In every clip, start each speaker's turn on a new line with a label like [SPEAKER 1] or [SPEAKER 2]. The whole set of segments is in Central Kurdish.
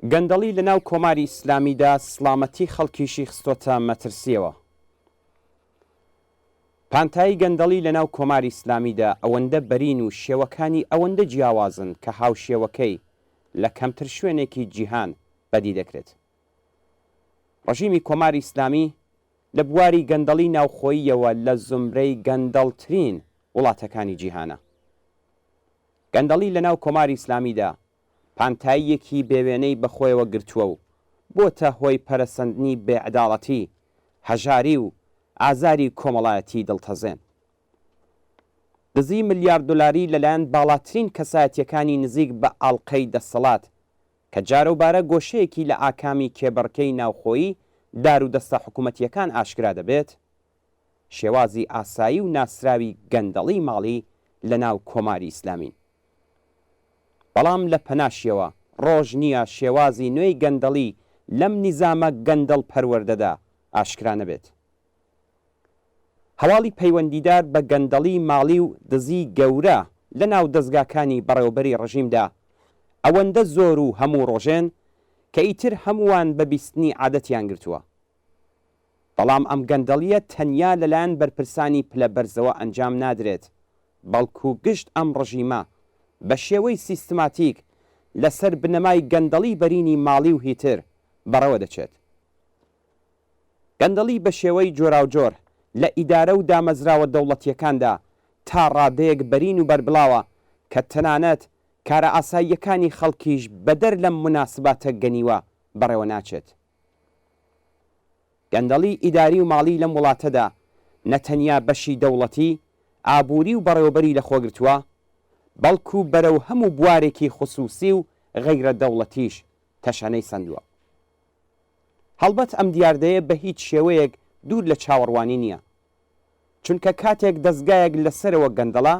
[SPEAKER 1] گەندەڵی لەناو کۆماری ئیسلامیدا سڵامەتی خەڵکیشی خستۆتە مەترسیەوە. پانتایی گەندەڵی لەناو کۆماری ئیسلامیدا ئەوەندە بەرین و شێوەکانی ئەوەندە جیاوازن کە هاوشێوەکەی لە کەمتر شوێنێکی جیهان بەدی دەکرێت. ڕژیمی کۆماری ئیسلامی لە بواری گەندەڵی ناوخۆییەوە لە زمرەی گەندەڵترین وڵاتەکانی جیهانە. گەندەڵی لەناو کۆماری ئیسلامیدا پانتاییەکی بێوێنەی بەخۆیەوە گرتووە و بۆتە هۆی پەرەسەندنی بێعداڵەتی، هەژاری و ئازاری کۆمەڵایەتی دڵتەزێن. دزی ملیار دلاری لەلایەن باڵاترین کەسایەتیەکانی نزیک بە ئاڵقەی دەسەڵات کە جارەوبارە گۆشەیەکی لە ئاکامی کێبڕکەی ناوخۆیی دار و دەستە حکوومەتیەکان ئاشکرا دەبێت، شێوازی ئاسایی و ناسراوی گەندەڵی ماڵی لەناو کۆماری ئیسلامین. بەڵام لە پەناشیەوە ڕۆژ نییە شێوازی نوێی گەندەڵی لەم نیزامە گەندەڵ پەروەردەدا ئاشکرا نەبێت. هەواڵی پەیوەندیدار بە گەندەڵی ماڵی و دزی گەورە لە ناو دەستگاکانی بەڕێوەبەری ڕژیمدا ئەوەندە زۆر و هەموو ڕۆژێن کە ئیتر هەمووان بە بیستنی عادەتیان گرتووە. بەڵام ئەم گەندەڵیە تەنیا لەلایەن بەرپرسانی پلە بەرزەوە ئەنجام نادرێت، بەڵکو گشت ئەم ڕژیمە بە شێوەی سیستماتیک لەسەر بنەمای گەندەڵی بەرینی ماڵی و هیتر بەڕەوە دەچێت. گەندەڵی بە شێوەی جۆراوجۆر لە ئیدارە و دامەزراوە دەوڵەتیەکاندا تا ڕادەیەک بەرین و بەربڵاوە کە تەنانەت کارە ئاساییەکانی خەڵکیش بەدەر لەم مناسباتە گەنیوە بەڕێوە ناچێت. گەندەڵی ئیداری و ماڵی لەم وڵاتەدا نەتەنیا بەشی دەوڵەتی، ئابووری و بەڕێوەبەری لەخۆگرتووە، بەڵکو بەرەو هەموو بوارێکی خصوصی و غەیرە دەوڵەتیش تەشەنەی سندووە. هەڵبەت ئەم دیاردەیە بە هیچ شێوەیەک دوور لە چاوەڕوانی نییە، چونکە کاتێک دەستگایەک لەسەرەوە گەندەڵە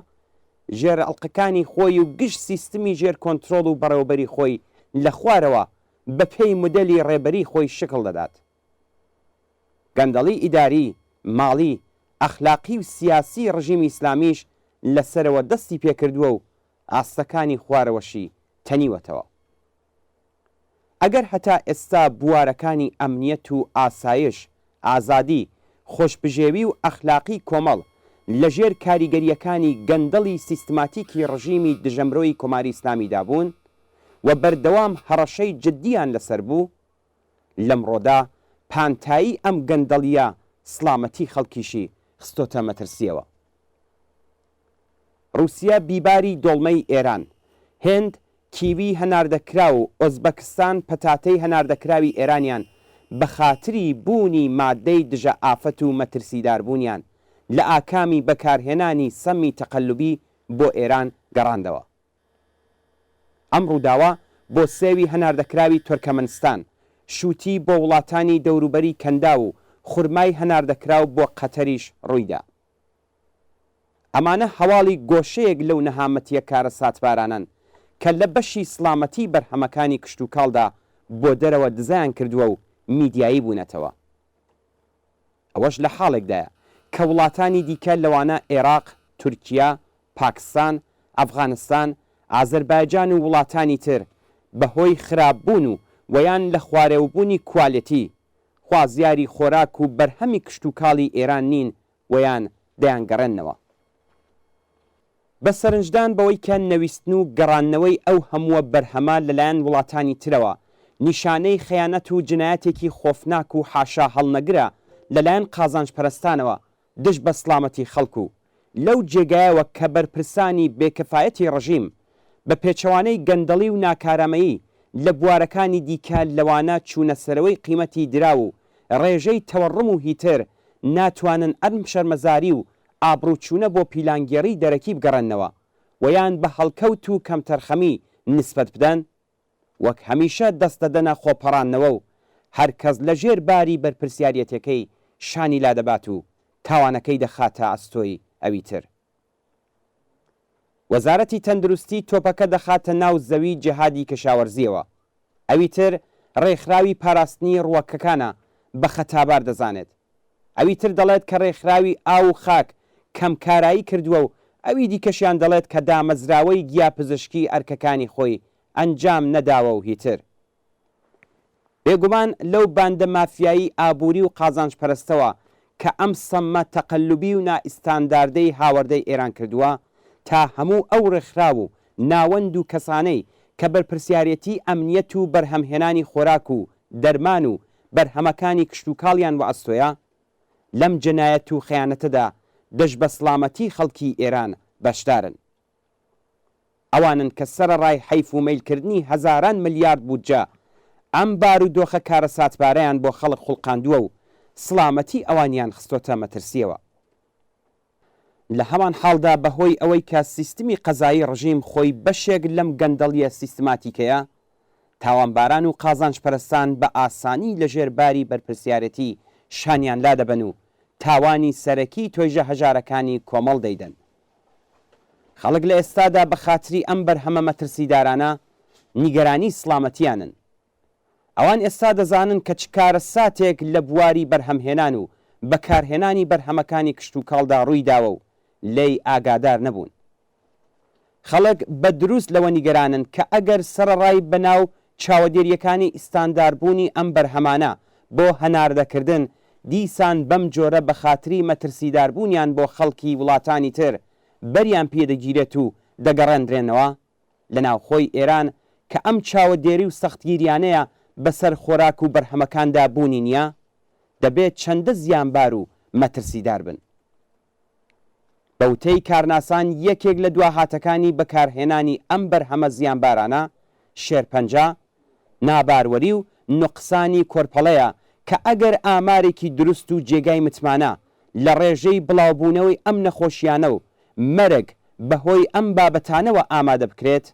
[SPEAKER 1] ژێر ئەڵقەکانی خۆی و گشت سیستمی ژێر کۆنتترۆل و بەڕێوەبەری خۆی لە خوارەوە بە پێی مودەلی ڕێبەری خۆی شکڵ دەدات. گەندەڵی ئیداری، ماڵی، ئەخلاقی و سیاسی ڕژیمی ئیسلامیش لەسەرەوە دەستی پێکردووە و ئاستەکانی خوارەوەشی تەنیوەتەوە. ئەگەر هەتا ئێستا بوارەکانی ئەمنیەت و ئاسایش، ئازادی، خۆشبژێوی و ئەخلاقی کۆمەڵ لەژێر کاریگەریەکانی گەندەڵی سیستماتیکی ڕژیمی دژەمرۆی کۆماری ئیسلامیدا بوون و بەردەوام هەڕەشەی جددیان لەسەر بوو، لەمڕۆدا پانتایی ئەم گەندەڵیە سڵامەتی خەڵکیشی خستۆتە مەترسیەوە. رووسیا بیباری دۆڵمەی ئێران، هێند کیوی هەناردەکرا و ئۆزبەکستان پەتاتەی هەناردەکراوی ئێرانیان بە خاتری بوونی مادەی دژە ئافەت و مەترسیداربوونیان لە ئاکامی بەکارهێنانی سەمی تەقەلوبی بۆ ئێران گەڕاندەوە. ئەم ڕووداوە بۆ سێوی هەناردەکراوی تورکەمەنستان، شووتی بۆ وڵاتانی دەوروبەری کەندا و خورمای هەناردەکراو بۆ قەتەریش ڕوویدا. ئەمانە هەواڵی گۆشەیەک لەو نەهامەتیە کارە ساتبارانن کە لە بەشی سڵامەتی بەرهەمەکانی کشت و کاڵدا بۆ دەرەوە دزایان کردووە و میدیایی بوونەتەوە. ئەوەش لە حاڵێکدایە کە وڵاتانی دیکە لەوانە عێراق، تورکیا، پاکستان، ئەفغانستان، ئازەربایجان و وڵاتانی تر بەهۆی خراپبوون و وەیان لە خوارێوبوونی کوالەتی خوازیاری خۆراک و بەرهەمی کشت و کاڵی ئێران نین وەیان دەیانگەڕێنەوە. بە سەرنجدان بەوەی کە نەویستن و گەڕانەوەی ئەو هەمووە بەرهەمە لەلایەن وڵاتانی ترەوە نیشانەی خەیانەت و جنایەتێکی خۆفناک و حاشا هەڵنەگرە لەلایەن قازانجپەرستانەوە دژ بە سڵامەتی خەڵکو لەو جێگایەوە کە بەرپرسانی بێکەفایەتی ڕژیم بە پێچەوانەی گەندەڵی و ناکارامەیی لە بوارەکانی دیکە لەوانە چوونەسەرەوەی قیمەتی درا و ڕێژەی تەوەڕم و هیتر ناتوانن ئەرم شەرمەزاری و ئابڕوچوونە بۆ پیلانگێڕی دەرەکی بگەڕێنەوە وەیان بە هەڵکەوت و کەمتەرخەمی نسبەت بدەن، وەک هەمیشە دەستەدەنە خۆپەڕانەوە و هەرکەس لە ژێر باری بەرپرسیارەتەکەی شانی لادەبات و تاوانەکەی دەخاتە ئەستۆی ئەوی تر. وەزارەتی تەندروستی تۆپەکە دەخاتە ناو زەوی جیهادی کەشاوەرزیەوە، ئەوی تر ڕێکخراوی پاراستنی ڕووەکەکانە بە خەتابار دەزانێت، ئەوی تر دەڵێت کە ڕێکخراوی ئاو و خاک کەمکارایی کردووە و ئەوی دیکەشیان دەڵێت کە دامەزراوەی گیاپزشکی ئەرکەکانی خۆی ئەنجام نەداوە و هیتر. بێگومان لەو باندە مافیایی ئابووری و قازانج پەرستەوە کە ئەم سەممە تەقەلوبی و نائیستانداردەی هاوردەی ئێران کردووە تا هەموو ئەو ڕێکخراو و ناوەند و کەسانەی کە بەرپرسیارەتی ئەمنیەت و بەرهەمهێنانی خۆراک و دەرمان و بەرهەمەکانی کشت و کاڵیان و ئەستۆیە لەم جنایەت و خەیانەتەدا دەست بە سڵامەتی خەڵکی ئێران بەشدارن. ئەوانن کە سەرەڕای حەیف و مەیلکردنی هەزاران ملیارد بودجە ئەم بارودۆخە کارە ساتبارەیان بۆ خەڵک خوڵقاندووە و سڵامەتی ئەوانیان خستۆتە مەترسیەوە. لە هەمان حاڵدا بەهۆی ئەوەی کە سیستمی قەزایی ڕژیم خۆی بەشێک لەم گەندەڵیە سیستماتیکەیە، تاوانباران و قازانج پەرستان بە ئاسانی لە ژێرباری بەرپرسیارەتی شانیان لا دەبن و تاوانی سەرەکی تۆیژە هەژارەکانی کۆمەڵ دەیدەن. خەڵک لە ئێستادا بە خاتری ئەم بەرهەمە مەترسیدارانە نیگەرانی سڵامەتیانن. ئەوان ئێستا دەزانن کە چ کارە ساتێک لە بواری بەرهەمهێنان و بەکارهێنانی بەرهەمەکانی کشت و کاڵدا ڕووی داوە و لێی ئاگادار نەبوون. خەڵک بە دروست لەوە نیگەرانن کە ئەگەر سەرەڕای بەناو چاوەدێریەکانی ئیستانداربوونی ئەم بەرهەمانە بۆ هەناردەکردن دیسان بەم جۆرە بە خاتری مەترسیداربوونیان بۆ خەڵکی وڵاتانی تر بەریان پێدەگیرێت و دەگەڕێنرێنەوە لە ناوخۆی ئێران کە ئەم چاوەدێری و سەختگیریانەیە بەسەر خۆراک و بەرهەمەکاندا بوونی نییە، دەبێت چەندە زیانبار و مەترسیدار بن. بەوتەی کارناسان یەکێک لە دواهاتەکانی بەکارهێنانی ئەم بەرهەمە زیانبارانە شێرپەنجە، ناباروەری و نوقسانی کۆرپەڵەیە کە ئەگەر ئامارێکی دروست و جێگای متمانە لە ڕێژەی بڵاوبوونەوەی ئەم نەخۆشیانە و مەرگ بەهۆی ئەم بابەتانەوە ئامادە بکرێت،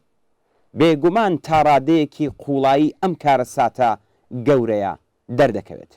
[SPEAKER 1] بێگومان تا ڕادەیەکی قوڵایی ئەم کارە ساتە گەورەیە دەردەکەوێت.